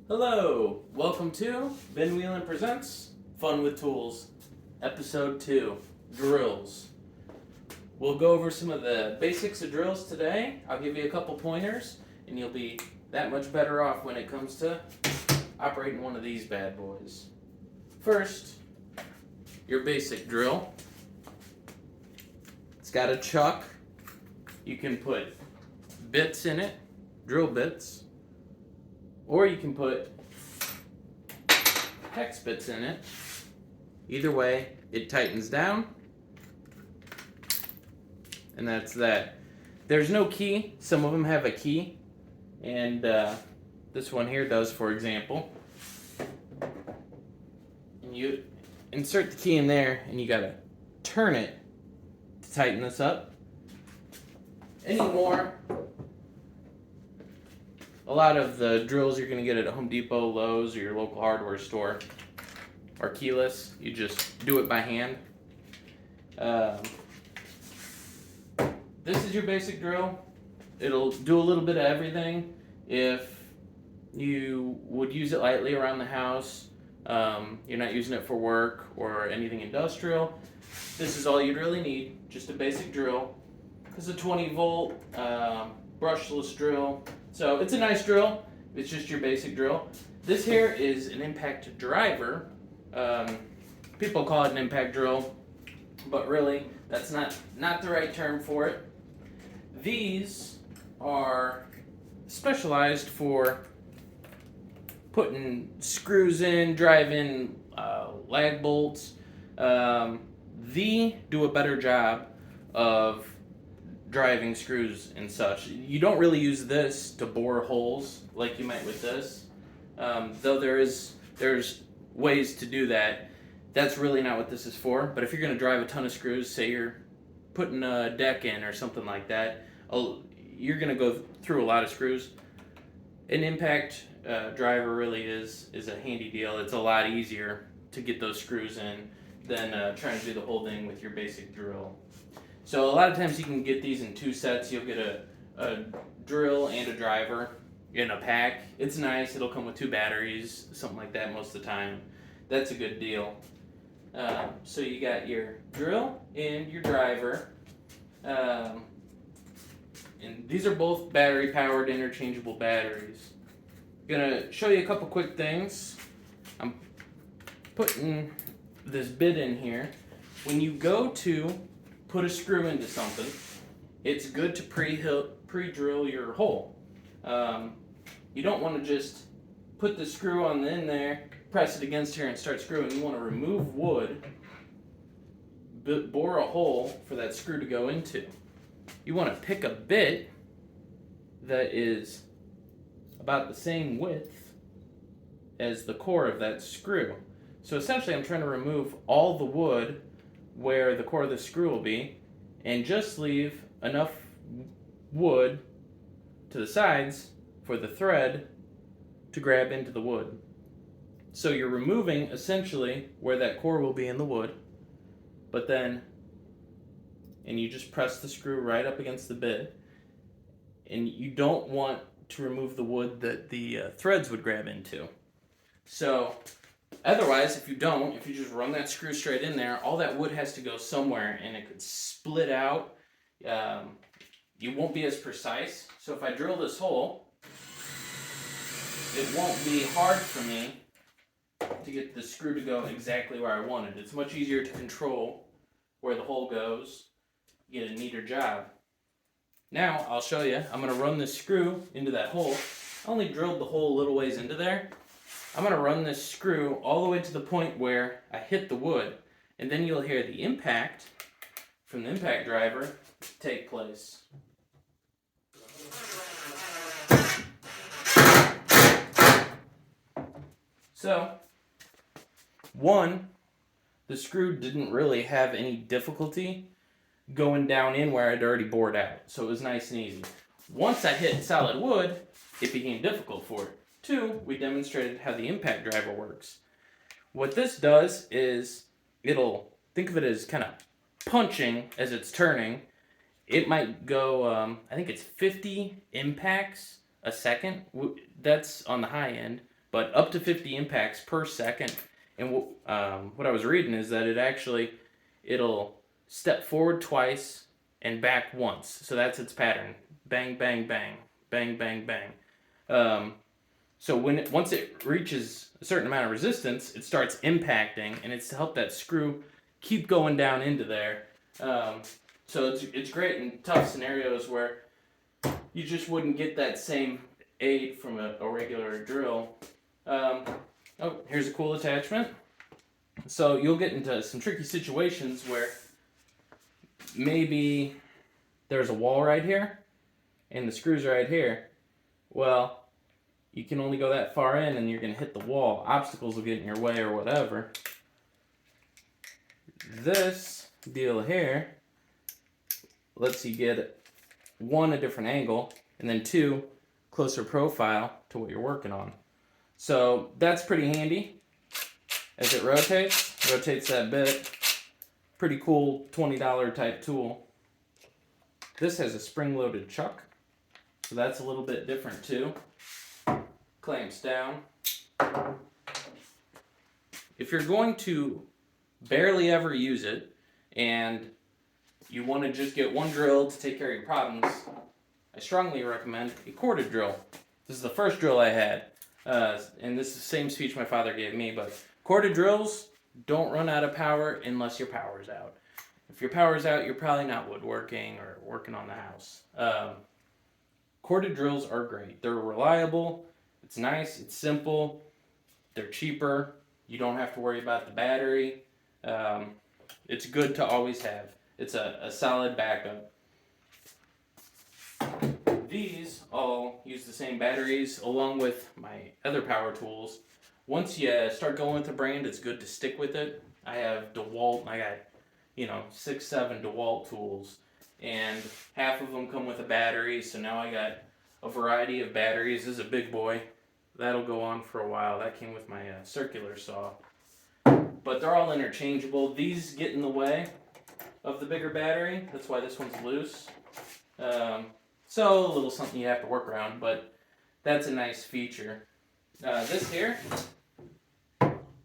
Hello, welcome to Ben Whelan Presents Fun with Tools, Episode 2, Drills. We'll go over some of the basics of drills today. I'll give you a couple pointers, and you'll be that much better off when it comes to operating one of these bad boys. First, your basic drill. It's got a chuck. You can put bits in it, drill bits. Or you can put hex bits in it. Either way, it tightens down. And that's that. There's no key. Some of them have a key. And this one here does, for example. And you insert the key in there, and you gotta turn it to tighten this up. Anymore. A lot of the drills you're going to get at Home Depot, Lowe's, or your local hardware store are keyless. You just do it by hand. This is your basic drill. It'll do a little bit of everything. If you would use it lightly around the house, you're not using it for work or anything industrial, this is all you'd really need, just a basic drill. It's a 20 volt brushless drill. So it's a nice drill. It's just your basic drill. This here is an impact driver. People call it an impact drill, but really that's not the right term for it. These are specialized for putting screws in, driving lag bolts. They do a better job of driving screws and such. You don't really use this to bore holes like you might with this. Though there's ways to do that. That's really not what this is for. But if you're going to drive a ton of screws, say you're putting a deck in or something like that, you're going to go through a lot of screws. An impact driver really is a handy deal. It's a lot easier to get those screws in than trying to do the whole thing with your basic drill. So a lot of times you can get these in two sets. You'll get a drill and a driver in a pack. It's nice. It'll come with two batteries, something like that most of the time. That's a good deal. So you got your drill and your driver. And these are both battery-powered interchangeable batteries. I'm going to show you a couple quick things. I'm putting this bit in here. When you go to put a screw into something, it's good to pre-drill your hole. You don't want to just put the screw on in there, press it against here and start screwing. You want to remove wood, bore a hole for that screw to go into. You want to pick a bit that is about the same width as the core of that screw. So essentially I'm trying to remove all the wood where the core of the screw will be, and just leave enough wood to the sides for the thread to grab into the wood. So you're removing essentially where that core will be in the wood, and you just press the screw right up against the bit, and you don't want to remove the wood that the threads would grab into. So otherwise, if you just run that screw straight in there, all that wood has to go somewhere and it could split out. You won't be as precise. So if I drill this hole, it won't be hard for me to get the screw to go exactly where I want it. It's much easier to control where the hole goes. You get a neater job. Now, I'll show you. I'm going to run this screw into that hole. I only drilled the hole a little ways into there. I'm going to run this screw all the way to the point where I hit the wood, and then you'll hear the impact from the impact driver take place. So, the screw didn't really have any difficulty going down in where I'd already bored out, so it was nice and easy. Once I hit solid wood, it became difficult for it. 2, we demonstrated how the impact driver works. What this does is think of it as kind of punching as it's turning. It might go, I think it's 50 impacts a second. That's on the high end. but up to 50 impacts per second. And what I was reading is that it'll step forward twice and back once. So that's its pattern: bang, bang, bang, bang, bang, bang. So once it reaches a certain amount of resistance, it starts impacting, and it's to help that screw keep going down into there. So it's great in tough scenarios where you just wouldn't get that same aid from a regular drill. Oh, here's a cool attachment. So you'll get into some tricky situations where maybe there's a wall right here and the screws are right here. Well, you can only go that far in and you're going to hit the wall. Obstacles will get in your way or whatever. This deal here lets you get, one, a different angle, and then two, closer profile to what you're working on. So that's pretty handy. As it rotates that bit. Pretty cool $20 type tool. This has a spring-loaded chuck, so that's a little bit different too. Clamps down. If you're going to barely ever use it and you want to just get one drill to take care of your problems, I strongly recommend a corded drill. This is the first drill I had, and this is the same speech my father gave me, but corded drills don't run out of power unless your power's out. If your power's out, you're probably not woodworking or working on the house. Corded drills are great. They're reliable, it's nice, it's simple, they're cheaper, you don't have to worry about the battery. It's good to always have. It's a solid backup. These all use the same batteries along with my other power tools. Once you start going with the brand, it's good to stick with it. I have DeWalt, I got 6, 7 DeWalt tools, and half of them come with a battery, so now I got a variety of batteries. This is a big boy. That'll go on for a while. That came with my circular saw. But they're all interchangeable. These get in the way of the bigger battery. That's why this one's loose. So a little something you have to work around, but that's a nice feature. This here,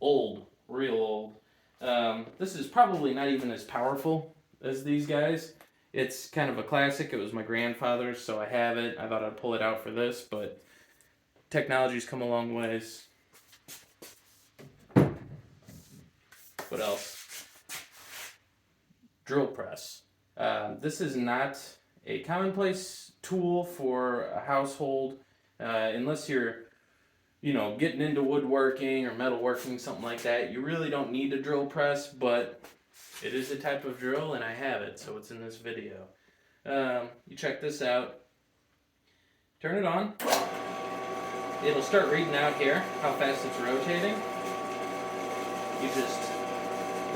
old, real old. This is probably not even as powerful as these guys. It's kind of a classic. It was my grandfather's, so I have it. I thought I'd pull it out for this, but technology's come a long ways. What else? Drill press. This is not a commonplace tool for a household, unless you're getting into woodworking or metalworking, something like that. You really don't need a drill press, but it is a type of drill, and I have it, so it's in this video. You check this out. Turn it on. It'll start reading out here how fast it's rotating. You just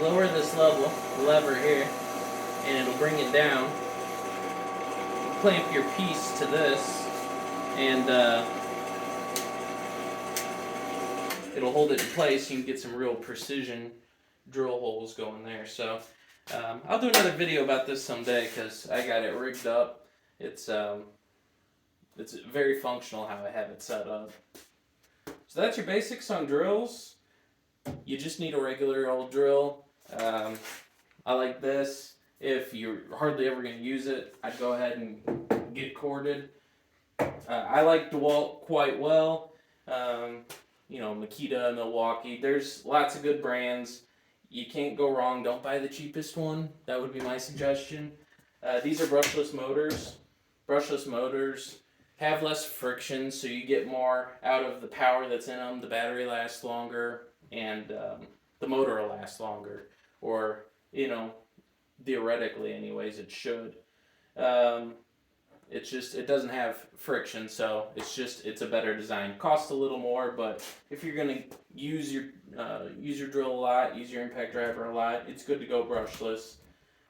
lower this lever here, and it'll bring it down. Clamp your piece to this, and it'll hold it in place. You can get some real precision drill holes going there. So I'll do another video about this someday because I got it rigged up. It's very functional how I have it set up. So that's your basics on drills. You just need a regular old drill. I like this. If you're hardly ever going to use it, I'd go ahead and get corded. I like DeWalt quite well. Makita, Milwaukee. There's lots of good brands. You can't go wrong. Don't buy the cheapest one. That would be my suggestion. These are brushless motors. Brushless motors have less friction, so you get more out of the power that's in them. The battery lasts longer, and the motor will last longer. Or, theoretically anyways, it should. It doesn't have friction, so it's a better design. Costs a little more, but if you're gonna use your drill a lot, use your impact driver a lot, it's good to go brushless.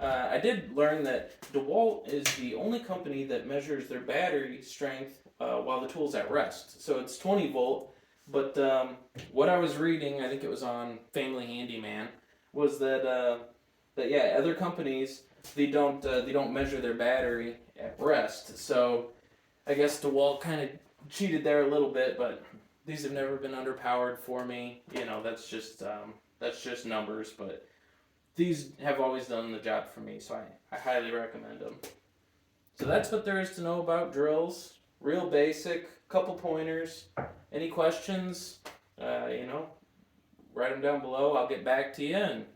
I did learn that DeWalt is the only company that measures their battery strength while the tool's at rest. So it's 20 volt, but what I was reading, I think it was on Family Handyman, was that other companies they don't measure their battery at rest. So I guess DeWalt kind of cheated there a little bit, but These have never been underpowered for me. That's just numbers, but these have always done the job for me, so I highly recommend them. So that's what there is to know about drills. Real basic, couple pointers. Any questions? Write them down below. I'll get back to you, and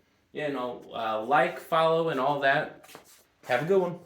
like, follow, and all that. Have a good one.